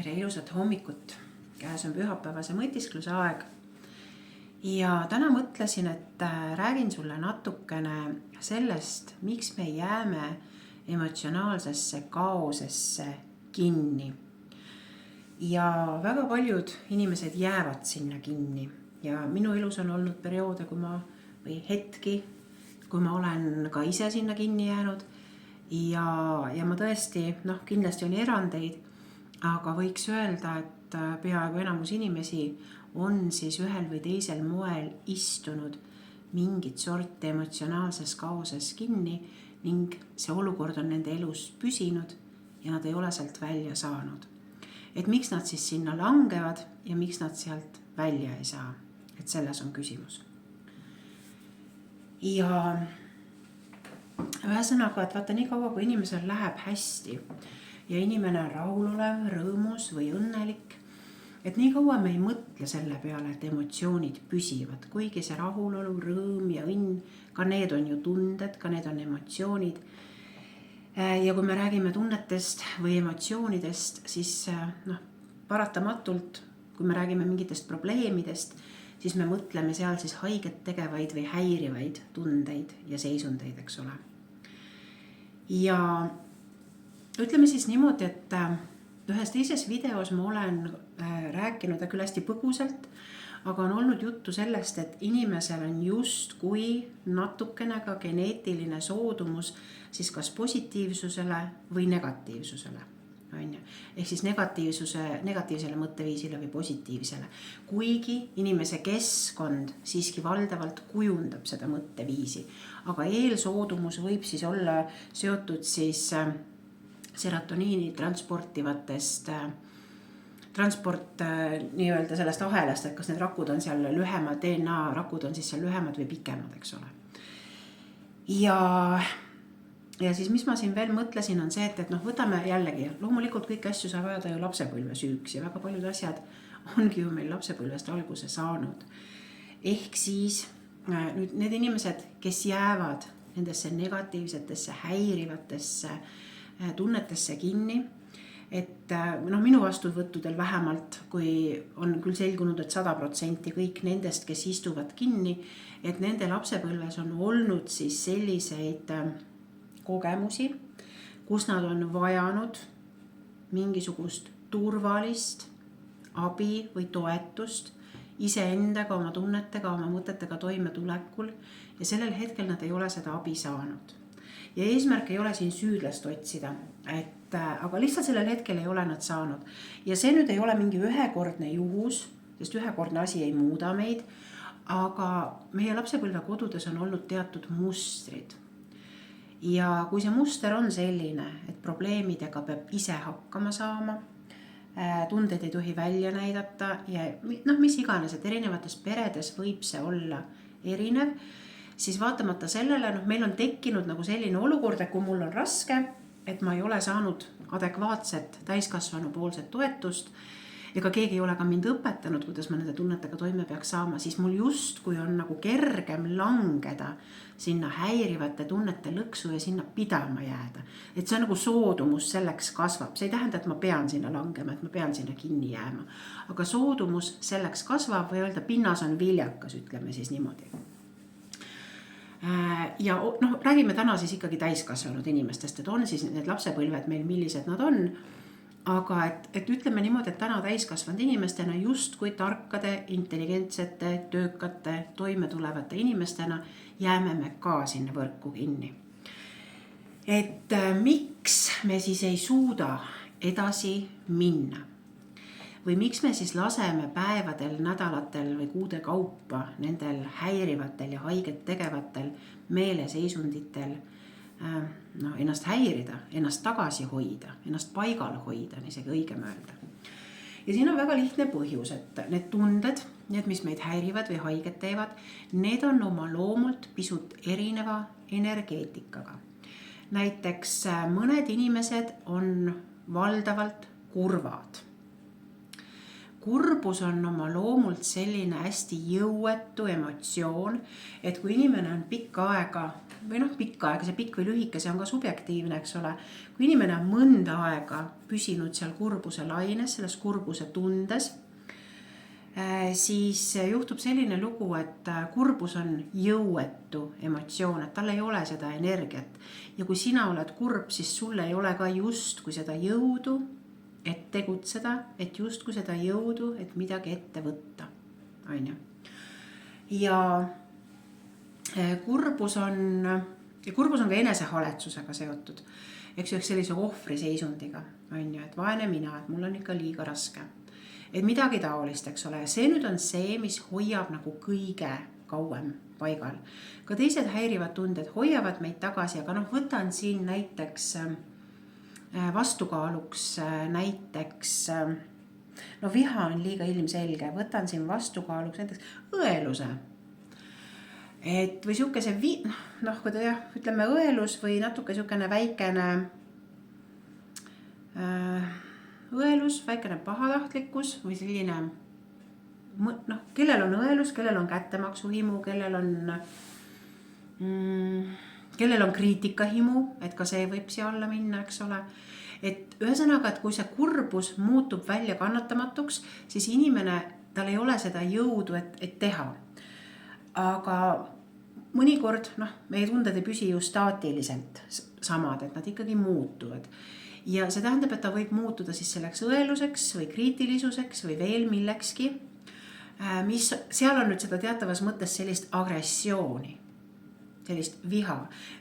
Tere ilusat hommikut. Käes on pühapäevase mõtiskluse aeg. Ja täna mõtlesin, et räägin sulle natukene sellest, miks me jääme emotsionaalsesse kaosesse kinni. Ja väga paljud inimesed jäävad sinna kinni. Ja minu elus on olnud perioode, või hetki, kui ma olen ka ise sinna kinni jäänud. Ja ma tõesti, kindlasti oli erandeid, aga võiks öelda, et peaaegu enamus inimesi on siis ühel või teisel moel istunud mingit sorti emotsionaalses kaoses kinni ning see olukord on nende elus püsinud ja nad ei ole sealt välja saanud. Et miks nad siis sinna langevad ja miks nad sealt välja ei saa? Et selles on küsimus. Ja ühesõnaga, et vaata nii kaua, kui inimesel läheb hästi ja inimene on rahulolev, rõõmus või õnnelik, et nii kaua me ei mõtle selle peale, et emotsioonid püsivad, kuigi see rahulolu, rõõm ja õnn, ka need on ju tunded, ka need on emotsioonid. Ja kui me räägime tunnetest või emotsioonidest, siis paratamatult, kui me räägime mingitest probleemidest, siis me mõtleme seal siis haiget tegevaid või häirivaid tundeid ja seisundeid, eks ole. Ja ütleme siis niimoodi, et ühes teises videos ma olen rääkinud küll hästi põgusalt, aga on olnud juttu sellest, et inimesel on just kui natukene ka geneetiline soodumus siis kas positiivsusele või negatiivsusele. Ehk siis negatiivsele mõtteviisile või positiivsele. Kuigi inimese keskkond siiski valdavalt kujundab seda mõtteviisi, aga eelsoodumus võib siis olla seotud siis serotoniini transportivatest nii-öelda sellest ahelast, et kas need rakud on seal lühemad, DNA rakud on siis seal lühemad või pikemad, eks ole. Ja siis mis ma siin veel mõtlesin on see, et võtame jällegi, loomulikult kõik asju saab ajada ju lapsepõlve süüks ja väga paljud asjad ongi ju meil lapsepõlvest alguse saanud. Ehk siis nüüd need inimesed, kes jäävad nendesse negatiivsetesse, häirivatesse tunnetesse kinni, et minu vastuvõttudel vähemalt, kui on küll selgunud, et 100% kõik nendest, kes istuvad kinni, et nende lapsepõlves on olnud siis selliseid kogemusi, kus nad on vajanud mingisugust turvalist abi või toetust iseendaga, oma tunnetega, oma mõtetega toimetulekul ja sellel hetkel nad ei ole seda abi saanud. Ja eesmärk ei ole siin süüdlast otsida, aga lihtsalt sellel hetkel ei ole nad saanud. Ja see nüüd ei ole mingi ühekordne juhus, sest ühekordne asi ei muuda meid, aga meie lapsepõlvekodudes on olnud teatud mustrid. Ja kui see muster on selline, et probleemidega peab ise hakkama saama, tundeid ei tohi välja näidata ja mis iganes, et erinevates peredes võib see olla erinev, siis vaatamata sellele, meil on tekkinud nagu selline olukord, et kui mul on raske, et ma ei ole saanud adekvaatset täiskasvanu poolset toetust, ega keegi ei ole ka mind õpetanud, kuidas ma nende tunnetega toime peaks saama, siis mul just kui on nagu kergem langeda sinna häirivate tunnete lõksu ja sinna pidama jääda. Et see on nagu soodumus selleks kasvab. See ei tähenda, et ma pean sinna langema, et ma pean sinna kinni jääma. Aga soodumus selleks kasvab või öelda pinnas on viljakas, ütleme siis niimoodi. Ja räägime täna siis ikkagi täiskasvanud inimestest, et on siis need lapsepõlved meil, millised nad on. Aga et ütleme niimoodi, et täna täiskasvanud inimestena justkui tarkade, intelligentsete, töökate, toimetulevate inimestena jääme me ka sinna võrku kinni. Et miks me siis ei suuda edasi minna? Või miks me siis laseme päevadel, nädalatel või kuude kaupa nendel häirivatel ja haiget tegevatel meeleseisunditel ennast häirida, ennast tagasi hoida, ennast paigal hoida, on isegi õigem öelda. Ja siin on väga lihtne põhjus, et need tunded, need, mis meid häirivad või haiget teevad, need on oma loomult pisut erineva energeetikaga. Näiteks mõned inimesed on valdavalt kurvad. kurbus on oma loomult selline hästi jõuetu emotsioon, et kui inimene on pikka aega, see pikk või lühike, see on ka subjektiivne, eks ole. Kui inimene on mõnda aega püsinud seal kurbuse laines, selles kurbuse tundes, siis juhtub selline lugu, et kurbus on jõuetu emotsioon, et tal ei ole seda energiat. Ja kui sina oled kurb, siis sul ei ole ka just kui seda jõudu, et tegutseda, et justkui seda jõudu, et midagi ette võtta. Ja kurbus on ka enesehaletsusega seotud. Eks sellise ohvri seisundiga, et vaene mina, et mul on ikka liiga raske. Et midagi taolist, eks ole. See nüüd on see, mis hoiab nagu kõige kauem paigal. Ka teised häirivad tunded hoiavad meid tagasi, aga võtan siin näiteks vastukaaluks näiteks, viha on liiga ilmselge, võtan siin vastukaaluks näiteks õeluse. Et või siukese, kui ta ütleme õelus või natuke siukene väikene õelus, väikene pahatahtlikkus või selline, kellel on õelus, kellel on kättemaksuhimu, kellel on kriitikahimu, et ka see võib siia alla minna, eks ole. Et ühesõnaga, et kui see kurbus muutub välja kannatamatuks, siis inimene, tal ei ole seda jõudu, et teha. Aga mõnikord, meie tunded ei püsi ju staatiliselt samad, et nad ikkagi muutuvad. Ja see tähendab, et ta võib muutuda siis selleks õeluseks või kriitilisuseks või veel millekski, mis seal on nüüd seda teatavas mõttes sellist agressiooni. Sellist viha,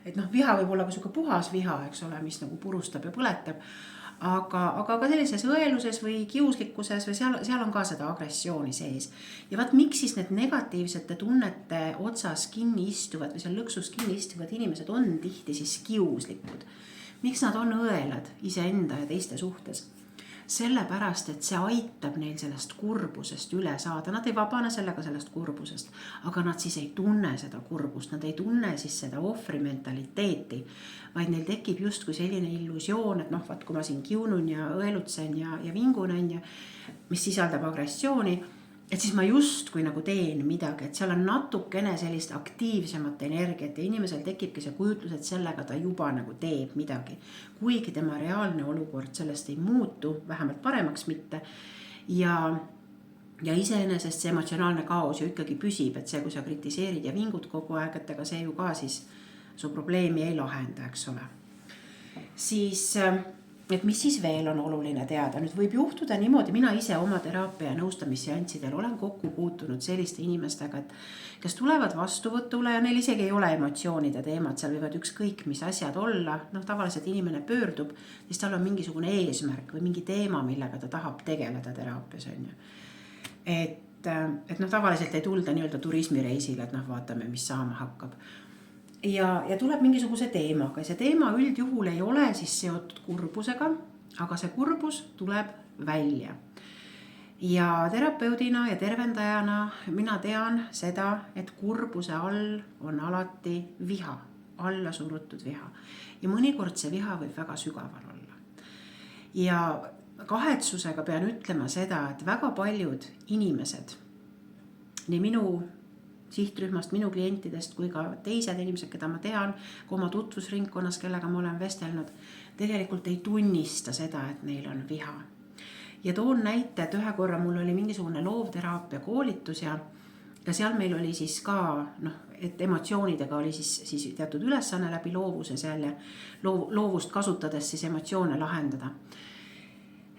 et viha võib olla ka siuke puhas viha, eks ole, mis nagu purustab ja põletab, aga ka sellises õeluses või kiuslikkuses või seal on ka seda agressiooni sees. Ja miks siis need negatiivsete tunnete otsas kinni istuvad või seal lõksus kinni istuvad inimesed on tihti siis kiuslikud? Miks nad on õelad iseenda ja teiste suhtes? Sellepärast, et see aitab neil sellest kurbusest üle saada. Nad ei vabane sellega sellest kurbusest, aga nad siis ei tunne seda kurbust, nad ei tunne siis seda ohvri mentaliteeti, vaid neil tekib justkui selline illusioon, et kui ma siin kiunun ja õelutsen ja vingunen, mis sisaldab agressiooni, et siis ma justkui nagu teen midagi, et seal on natukene sellist aktiivsemat energiat ja inimesel tekibki see kujutlus, et sellega ta juba nagu teeb midagi. Kuigi tema reaalne olukord sellest ei muutu, vähemalt paremaks mitte. Ja iseenesest see emotsionaalne kaos ju ikkagi püsib, et see, kui sa kritiseerid ja vingud kogu aeg, et ega see ju ka siis su probleemi ei lahenda, eks ole. Siis et mis siis veel on oluline teada. Nüüd võib juhtuda niimoodi, mina ise oma teraapia ja nõustamisseantsidel olen kokku puutunud selliste inimestega, kes tulevad vastuvõtule ja neil isegi ei ole emotsioonide teemad, seal võivad ükskõik mis asjad olla. Tavaliselt inimene pöördub, siis tal on mingisugune eesmärk või mingi teema, millega ta tahab tegeleda teraapias. Et tavaliselt ei tulda nii-öelda turismireisile, et vaatame, mis saama hakkab. Ja tuleb mingisuguse teemaga. See teema üldjuhul ei ole siis seotud kurbusega, aga see kurbus tuleb välja. Ja terapeudina ja tervendajana mina tean seda, et kurbuse all on alati viha, alla surutud viha. Ja mõnikord see viha võib väga sügaval olla. Ja kahetsusega pean ütlema seda, et väga paljud inimesed, nii minu sihtrühmast, minu klientidest kui ka teised inimesed, keda ma tean, kui oma tutvusringkonnas, kellega ma olen vestelnud, tegelikult ei tunnista seda, et neil on viha. Ja toon näite, et ühe korra mul oli mingisugune loovteraapia koolitus ja seal meil oli siis ka, et emotsioonidega oli siis teatud ülesanne läbi loovuse seal ja loovust kasutades siis emotsioone lahendada.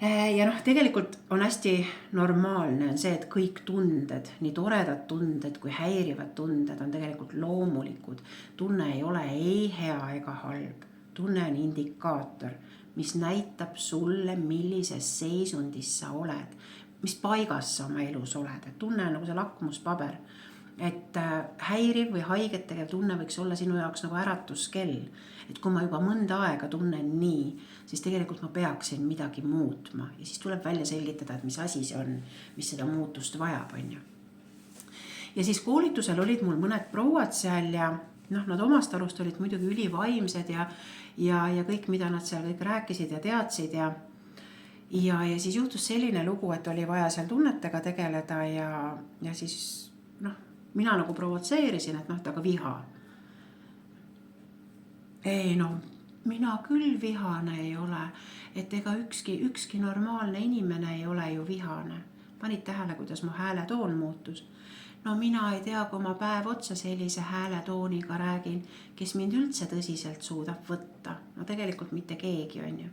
Ja tegelikult on hästi normaalne on see, et kõik tunded, nii toredad tunded kui häirivad tunded on tegelikult loomulikud. Tunne ei ole ei hea ega halb. Tunne on indikaator, mis näitab sulle, millises seisundis sa oled, mis paigas sa oma elus oled. Et tunne on nagu see lakmuspaber, et häiriv või haiget tegev tunne võiks olla sinu jaoks nagu äratuskell. Et kui ma juba mõnda aega tunnen nii, siis tegelikult ma peaksin midagi muutma ja siis tuleb välja selgitada, et mis asi see on, mis seda muutust vajab. Ja siis koolitusel olid mul mõned prouad seal ja nad omast arust olid muidugi ülivaimsed ja kõik, mida nad seal kõik rääkisid ja teadsid ja siis juhtus selline lugu, et oli vaja seal tunnetega tegeleda ja siis mina nagu provotseerisin, et aga viha. Ei mina küll vihane ei ole, et ega ükski normaalne inimene ei ole ju vihane. Panid tähele, kuidas mu hääletoon muutus. Mina ei tea, kui ma päev otsa sellise hääletooniga räägin, kes mind üldse tõsiselt suudab võtta. Tegelikult mitte keegi on ju.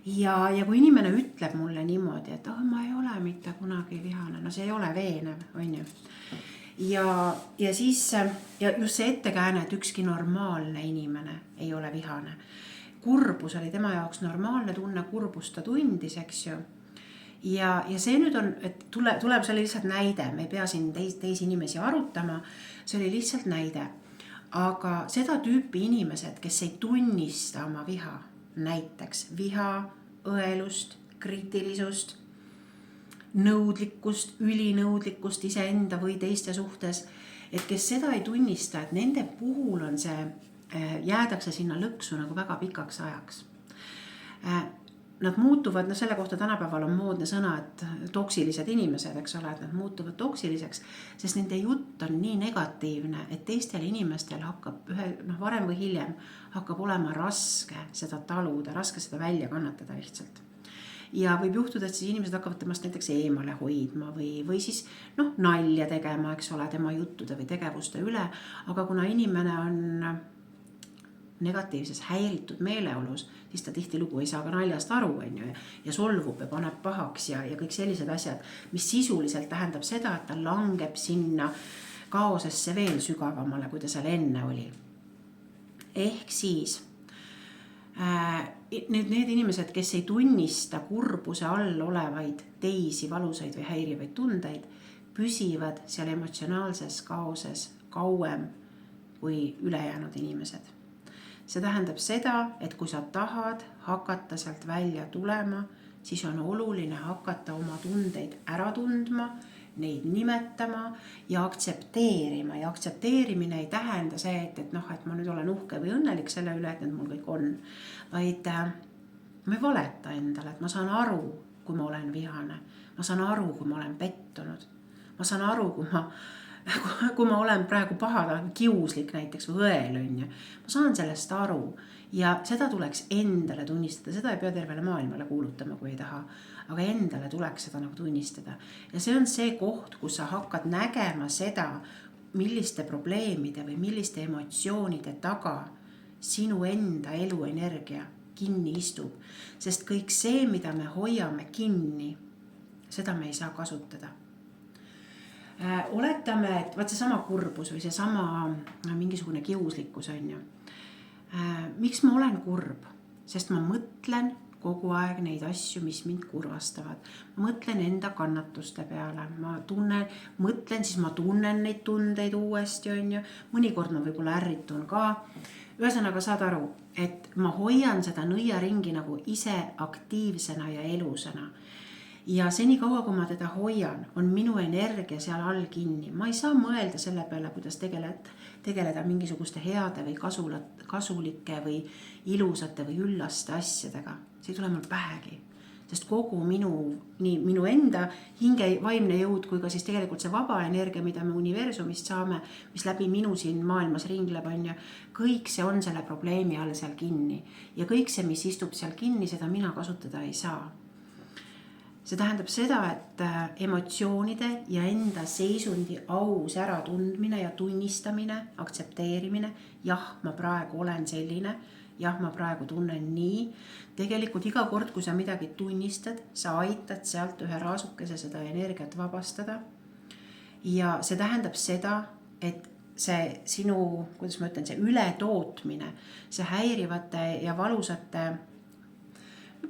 Ja kui inimene ütleb mulle niimoodi, et ma ei ole mitte kunagi vihane, see ei ole veenev, on ju. Ja siis just see ettekääne, et ükski normaalne inimene ei ole vihane. Kurbus oli tema jaoks normaalne tunne, kurbust ta tundis, eks ju. Ja see nüüd on, et tuleb, see oli lihtsalt näide, me ei pea siin teisi inimesi arutama, see oli lihtsalt näide. Aga seda tüüpi inimesed, kes ei tunnista oma viha, näiteks viha, õelust, kriitilisust, nõudlikkust, ülinõudlikkust iseenda või teiste suhtes, et kes seda ei tunnista, et nende puhul on see, jäädakse sinna lõksu nagu väga pikaks ajaks. Nad muutuvad, selle kohta tänapäeval on moodne sõna, et toksilised inimesed, eks ole, et nad muutuvad toksiliseks, sest nende jutt on nii negatiivne, et teistel inimestel hakkab varem või hiljem hakkab olema raske seda taluda, raske seda välja kannatada lihtsalt. Ja võib juhtuda, et siis inimesed hakkavad temast näiteks eemale hoidma või siis nalja tegema, eks ole, tema juttude või tegevuste üle, aga kuna inimene on negatiivses häiritud meeleolus, siis ta tihtilugu ei saa ka naljast aru, ja solvub ja paneb pahaks ja kõik sellised asjad, mis sisuliselt tähendab seda, et ta langeb sinna kaosesse veel sügavamale, kui ta seal enne oli. Ehk siis need inimesed, kes ei tunnista kurbuse all olevaid teisi valusaid või häirivaid tundeid, püsivad seal emotsionaalses kaoses kauem kui ülejäänud inimesed. See tähendab seda, et kui sa tahad hakata sealt välja tulema, siis on oluline hakata oma tundeid ära tundma, neid nimetama ja aktsepteerima. Ja aktsepteerimine ei tähenda see, et ma nüüd olen uhke või õnnelik selle üle, et need mul kõik on. Vaid ma ei valeta endale, et ma saan aru, kui ma olen vihane. Ma saan aru, kui ma olen pettunud. Ma saan aru, kui ma olen praegu pahada, kiuslik näiteks või õel, ma saan sellest aru ja seda tuleks endale tunnistada, seda ei pea tervele maailmale kuulutama, kui ei taha, aga endale tuleks seda tunnistada. Ja see on see koht, kus sa hakkad nägema seda, milliste probleemide või milliste emotsioonide taga sinu enda eluenergia kinni istub, sest kõik see, mida me hoiame kinni, seda me ei saa kasutada. Oletame, et vaat see sama kurbus või see sama mingisugune kiuslikkus on ju. Miks ma olen kurb? Sest ma mõtlen kogu aeg neid asju, mis mind kurvastavad. Ma mõtlen enda kannatuste peale. Ma tunnen neid tundeid uuesti on ju. Mõnikord ma võib-olla ärritun ka. Ühesõnaga saad aru, et ma hoian seda nõiaringi nagu ise aktiivsena ja elusena. Ja seni kaua, kui ma teda hoian, on minu energia seal all kinni. Ma ei saa mõelda selle peale, kuidas tegeleda mingisuguste heade või kasulike või ilusate või üllaste asjadega. See ei tule mul pähegi. Sest kogu minu enda hinge vaimne jõud kui ka siis tegelikult see vaba energia, mida me universumist saame, mis läbi minu siin maailmas ringleb on ja kõik see on selle probleemi all seal kinni. Ja kõik see, mis istub seal kinni, seda mina kasutada ei saa. See tähendab seda, et emotsioonide ja enda seisundi aus äratundmine ja tunnistamine, aktsepteerimine, jah, ma praegu olen selline, jah, ma praegu tunnen nii. Tegelikult iga kord, kui sa midagi tunnistad, sa aitad sealt ühe raasukese seda energiat vabastada. Ja see tähendab seda, et see sinu, kuidas ma ütlen, see ületootmine, see häirivate ja valusate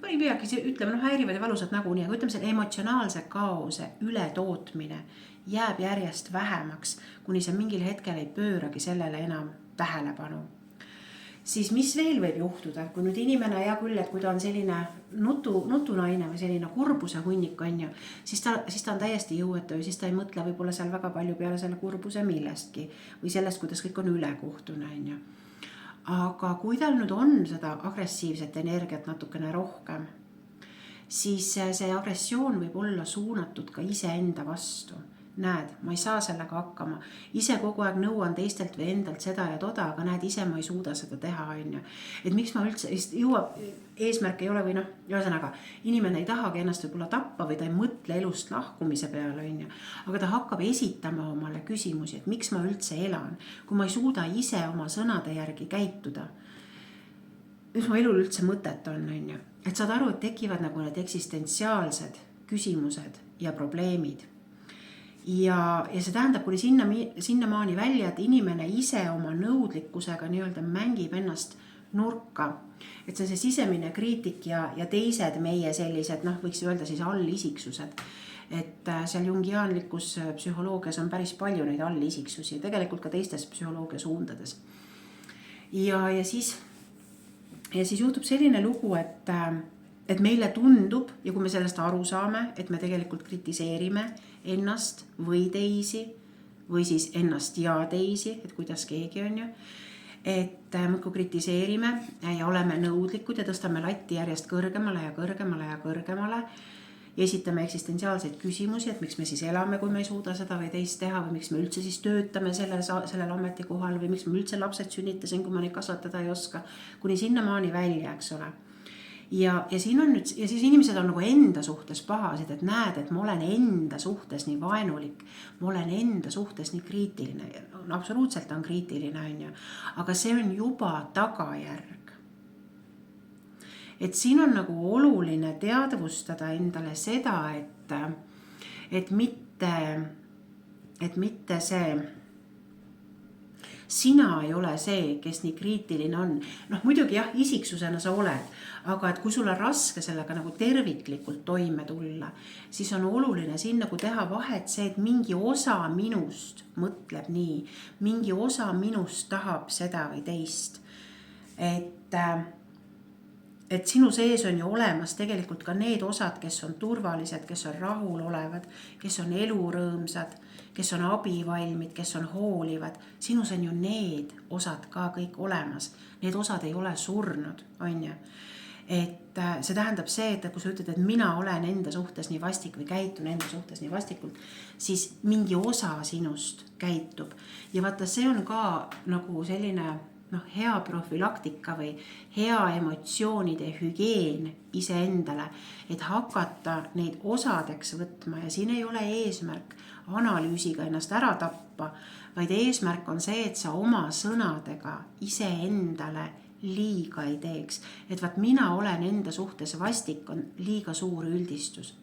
ei peagi ütlema, häirivad ja valusad nagunii, aga ütleme selle emotsionaalse kaose ületootmine jääb järjest vähemaks, kuni see mingil hetkel ei pööragi sellele enam tähelepanu. Siis mis veel võib juhtuda, kui nüüd inimene ja küll, et kui ta on selline nutunaine või selline kurbuse hunnik on ju, siis ta on täiesti jõuetu ja siis ta ei mõtle võib-olla seal väga palju peale selle kurbuse millestki või sellest, kuidas kõik on ülekohtune on ju. Aga kui tal nüüd on seda agressiivset energiat natukene rohkem, siis see agressioon võib olla suunatud ka iseenda vastu. Näed, ma ei saa sellega hakkama, ise kogu aeg nõuan teistelt või endalt seda ja toda, aga näed, ise ma ei suuda seda teha, on ju. Et miks ma üldse jõuab, eesmärk ei ole või ühesõnaga, inimene ei tahagi ennast võib-olla tappa või ta ei mõtle elust lahkumise peale, on ju. Aga ta hakkab esitama omale küsimusi, et miks ma üldse elan, kui ma ei suuda ise oma sõnade järgi käituda. Mis mu elul üldse mõtet on ju. Et saad aru, et tekivad nagu need eksistentsiaalsed küsimused ja probleemid. Ja see tähendab kuni sinnamaani välja, et inimene ise oma nõudlikkusega nii-öelda mängib ennast nurka. Et see sisemine kriitik ja teised meie sellised, võiks öelda siis allisiksused. Et seal jungiaanlikus psühholoogias on päris palju neid allisiksusi, tegelikult ka teistes psühholoogia suundades. Ja siis juhtub selline lugu, et meile tundub ja kui me sellest aru saame, et me tegelikult kritiseerime ennast või teisi või siis ennast ja teisi, et kuidas keegi on ju, et kui kritiseerime ja oleme nõudlikud ja tõstame latti järjest kõrgemale ja kõrgemale ja kõrgemale ja esitame eksistentsiaalseid küsimusi, et miks me siis elame, kui me ei suuda seda või teist teha või miks me üldse siis töötame sellel ametikohal või miks me üldse lapsed sünnitasin, kui ma neid kasvatada ei oska, kuni sinnamaani välja, eks ole. Ja siin on nüüd, ja siis inimesed on nagu enda suhtes pahased, et näed, et ma olen enda suhtes nii vaenulik, ma olen enda suhtes nii kriitiline, absoluutselt on kriitiline, on ju, aga see on juba tagajärg. Et siin on nagu oluline teadvustada endale seda, et mitte see, sina ei ole see, kes nii kriitiline on. Muidugi jah, isiksusena sa oled, aga et kui sul on raske sellega nagu terviklikult toime tulla, siis on oluline siin nagu teha vahet see, et mingi osa minust mõtleb nii, mingi osa minust tahab seda või teist. Et sinu sees on ju olemas tegelikult ka need osad, kes on turvalised, kes on rahul olevad, kes on elurõõmsad, kes on abivalmid, kes on hoolivad. Sinus on ju need osad ka kõik olemas. Need osad ei ole surnud, on ju. Et see tähendab see, et kui sa ütled, et mina olen enda suhtes nii vastik või käitun enda suhtes nii vastikult, siis mingi osa sinust käitub. Ja vaata, see on ka nagu selline hea profülaktika või hea emotsioonide hügieen iseendale, et hakata neid osadeks võtma ja siin ei ole eesmärk analüüsiga ennast ära tappa, vaid eesmärk on see, et sa oma sõnadega iseendale liiga ei teeks. Et vaat mina olen enda suhtes vastik on liiga suur üldistus.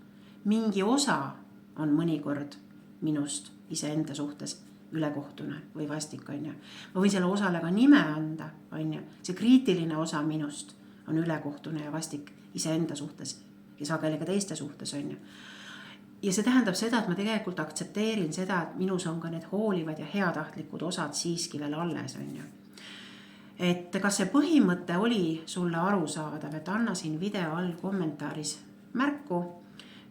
Mingi osa on mõnikord minust iseenda suhtes ülekohtune või vastik, on ju. Ma võin selle osale ka nime anda, on ju. See kriitiline osa minust on ülekohtune ja vastik iseenda suhtes ja sageli ka teiste suhtes, on ju. Ja see tähendab seda, et ma tegelikult aktsepteerin seda, et minus on ka need hoolivad ja heatahtlikud osad siiski veel alles, on ju. Et kas see põhimõte oli sulle arusaadav, et anna siin video all kommentaaris märku,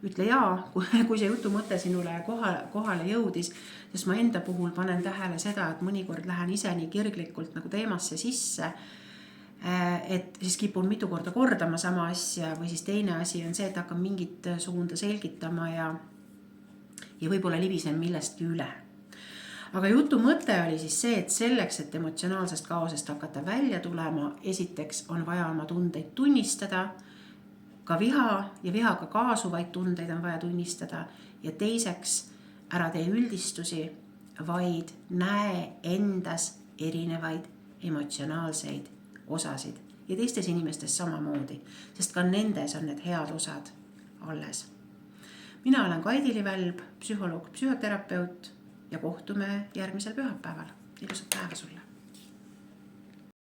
ütle jaa, kui see jutu mõte sinule kohale jõudis, sest ma enda puhul panen tähele seda, et mõnikord lähen ise nii kirglikult nagu teemasse sisse, et siis kipun mitu korda kordama sama asja või siis teine asi on see, et hakkan mingit suunda selgitama ja võib-olla libisen millestki üle. Aga jutu mõte oli siis see, et selleks, et emotsionaalsest kaosest hakata välja tulema, esiteks on vaja oma tundeid tunnistada, ka viha ja vihaga kaasuvaid tundeid on vaja tunnistada ja teiseks ära tee üldistusi, vaid näe endas erinevaid emotsionaalseid osasid ja teistes inimestes samamoodi, sest ka nendes on need head osad alles. Mina olen Kaidili Välb, psühholoog, psühhoterapeut ja kohtume järgmisel pühapäeval. Ilusat päeva sulle!